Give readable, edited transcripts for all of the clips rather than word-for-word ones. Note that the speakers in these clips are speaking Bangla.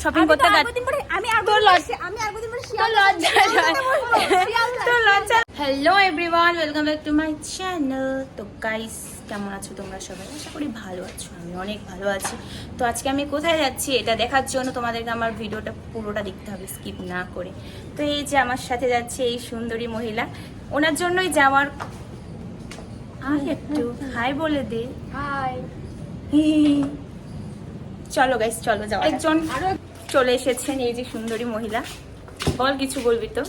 শপিং করতে hello everyone, welcome back to my channel. তো গাইস, কেমন আছো তোমরা সবাই? আশা করি ভালো আছো, আমি অনেক ভালো আছি। তো আজকে আমি কোথায় যাচ্ছি এটা দেখার জন্য তোমাদেরকে আমার ভিডিওটা পুরোটা দেখতে হবে, স্কিপ না করে। তো এই যে আমার সাথে যাচ্ছে এই সুন্দরী মহিলা, ওনার জন্যই যে আমার একটু হাই বলে দে। হাই। চলো গাইস, চলো যাও। একজন চলে এসেছেন, এই যে সুন্দরী মহিলা। বল, কিছু বলবি তো?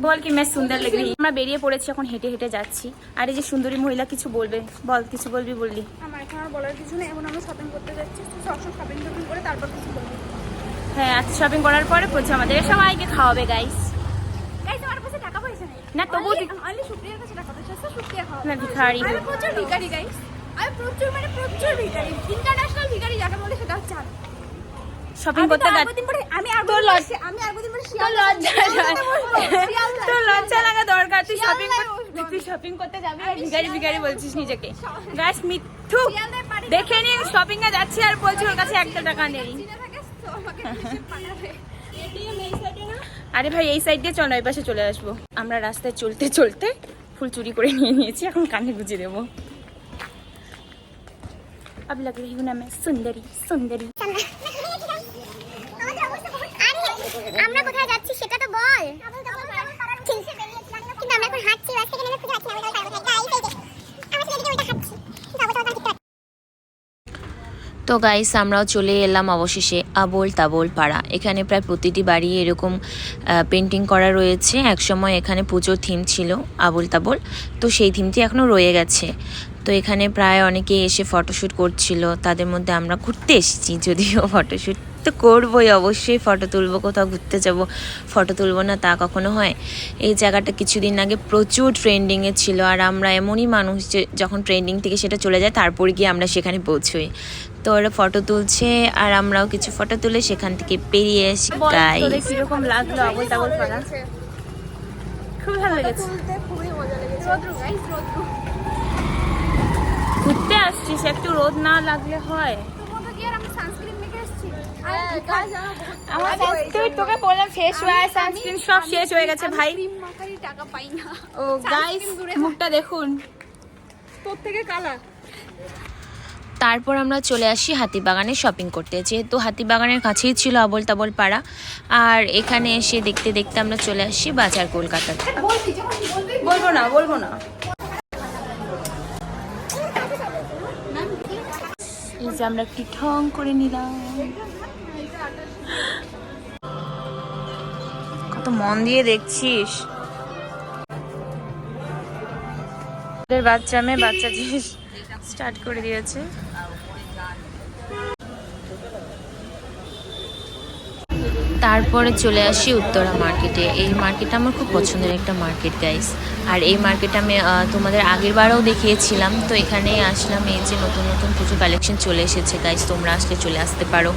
বল কি मैं সুন্দর लग रही। আমরা বেরিয়ে পড়েছি, এখন হেঁটে হেঁটে যাচ্ছি। আর এই যে সুন্দরী মহিলা কিছু বলবে, বল, কিছু বলবি বললি? আমার এখন আর বলার কিছু নেই, এখন আমরা শপিং করতে যাচ্ছি। সব শপিং করে তারপর কিছু বলবো। হ্যাঁ, আজ শপিং করার পরে প্রচুর আমাদের সবাইকে খাওয়াবে গাইস। গাইস, আমার কাছে টাকা পয়সা নেই না, তবু অনলি সুপ্রিয়ার কাছে টাকা পয়সা আছে, সুপ্রিয়া খাওয়াবে। না, ভিখারি। আমি প্রচুর ভিখারি গাইস, আমি প্রচুর ভিখারি। ইন্টারন্যাশনাল ভিখারি যাকে বলে সেটা হচ্ছে আমি। শপিং করতে লজ্জা লাগা দরকার। তুই শপিং করতে যাবি আর ভিখারি ভিখারি বলছিস নিজেকে। গাইস, মিথ্যু দেখে নিন, শপিং এ যাচ্ছি আর বলছি ওর কাছে একটা টাকা নেই। আরে ভাই, এই সাইড দিয়ে চল, ওই পাশে চলে আসবো। আমরা রাস্তায় চলতে চলতে ফুল চুরি করে নিয়ে নিয়েছি, এখন কানে গুঁজে দেবো। अब लग रही हूँ ना मैं सुंदरी सुंदरी। আমরা কোথায় যাচ্ছি সেটা তো বল। কিন্তু আমরা এখন হাঁটছি, রাস্তা থেকে নেমে খুঁজে পাচ্ছি না আমরা কোথায় যাই। আমরা সেদিকে ওইটা হাঁটছি। তো গাইস, আমরাও চলে এলাম অবশেষে আবোল তাবোল পাড়া। এখানে প্রায় প্রতিটি বাড়ি এরকম পেন্টিং করা রয়েছে। একসময় এখানে পুজোর থিম ছিল আবোল তাবোল, তো সেই থিমটি এখনও রয়ে গেছে। তো এখানে প্রায় অনেকে এসে ফটোশ্যুট করছিল, তাদের মধ্যে আমরা ঘুরতে এসেছি। যদিও ফটোশ্যুট তো করবোই, অবশ্যই ফটো তুলবো। কোথাও ঘুরতে যাব, ফটো তুলবো না তা কখনো হয়? এই জায়গাটা কিছুদিন আগে প্রচুর ট্রেন্ডিংয়ে ছিল, আর আমরা এমনই মানুষ যে যখন ট্রেন্ডিং থেকে সেটা চলে যায় তারপর গিয়ে আমরা সেখানে পৌঁছোই। তো ওরা ফটো তুলছে আর আমরাও কিছু ফটো তুলে সেখান থেকে বেরিয়ে এসি। গাইস, কিরকম লাগলো আবোল তাবোল পাড়া? খুব ভালো লেগেছে, খুবই মজা লেগেছে। রোদ্রু গাইস, রোদ্রু। ঘুরতে আসছিস, একটু রোদ না লাগলে হয়? তোমাকে কি আর আমি সানস্ক্রিন মেখে আসছি? আমার সানস্ক্রিন, তোকে বললাম ফেস ওয়াশ সানস্ক্রিন সব শেষ হয়ে গেছে ভাই। ক্রিম মাখারই টাকা পাই না। ও গাইস, মুখটা দেখুন, তোর থেকে কালা। তারপর আমরা চলে আসি হাতিবাগানে শপিং করতে। যেহেতু হাতিবাগানের কাছেই ছিল আবোল তাবোল পাড়া, আর এখানে এসে দেখতে দেখতে আমরা চলে আসি বাজার কলকাতাতে। বলবো না। এই যে আমরা একটু ঠং করে নিলাম। কত মন দিয়ে দেখছিস। বাচ্চা মেয়ে বাচ্চা জিনিস স্টার্ট করে দিয়েছে। তারপরে চলে আসি উত্তরা মার্কেটে। এই মার্কেটটা আমার খুব পছন্দের একটা মার্কেট গাইস, আর এই মার্কেট আমি তোমাদের আগের বারেও দেখিয়েছিলাম। তো এখানে আসলাম, এই যে নতুন নতুন কিছু কালেকশন চলে এসেছে গাইস, তোমরা আসলে চলে আসতে পারো।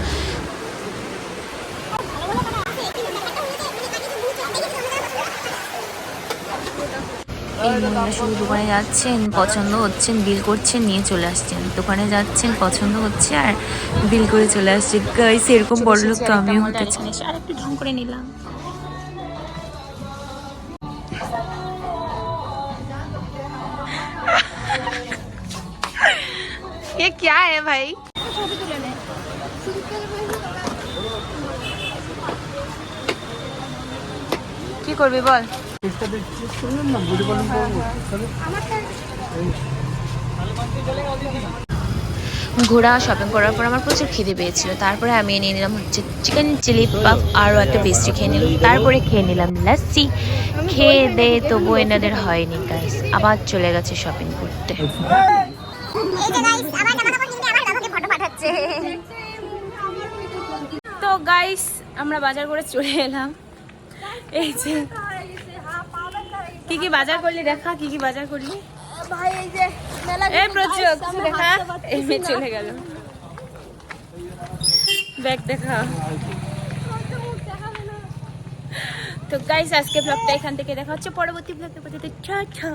এই মহিলা শুধু দোকানে যাচ্ছেন, পছন্দ হচ্ছেন, বিল করছেন, নিয়ে চলে আসছেন। দোকানে যাচ্ছেন, পছন্দ হচ্ছে আর বিল করে চলে আসছে। গাইস, এরকম বড়লোক তো আমিও হতে চাই। আর একটু ঢং করে নিলাম। ये क्या है भाई? কি করবি বল? ঘোরা শপিং করার পর আমার প্রচুর খিদে পেয়েছিল। তারপরে আমি নিয়ে নিলাম হচ্ছে চিকেন চিলি পাফ, আরও একটা পেস্ট্রি খেয়ে নিলাম। তারপরে খেয়ে নিলাম লাস্সি। খেয়ে দে তবু এনাদের হয়নি গাইস, আবার চলে গেছে শপিং করতে। তো গাইস, আমরা বাজার করে চলে এলাম। এই যে কি বাজার করলি দেখা, কি বাজার করলি ভাই? এই যে মেলা, এই প্রচুর দেখা, এই মেয়ে চলে গেল। ব্যাগ দেখা। তো গাইস, আজকে ব্লগটা এখান থেকে দেখা হচ্ছে পরবর্তী ব্লগে। টাটা।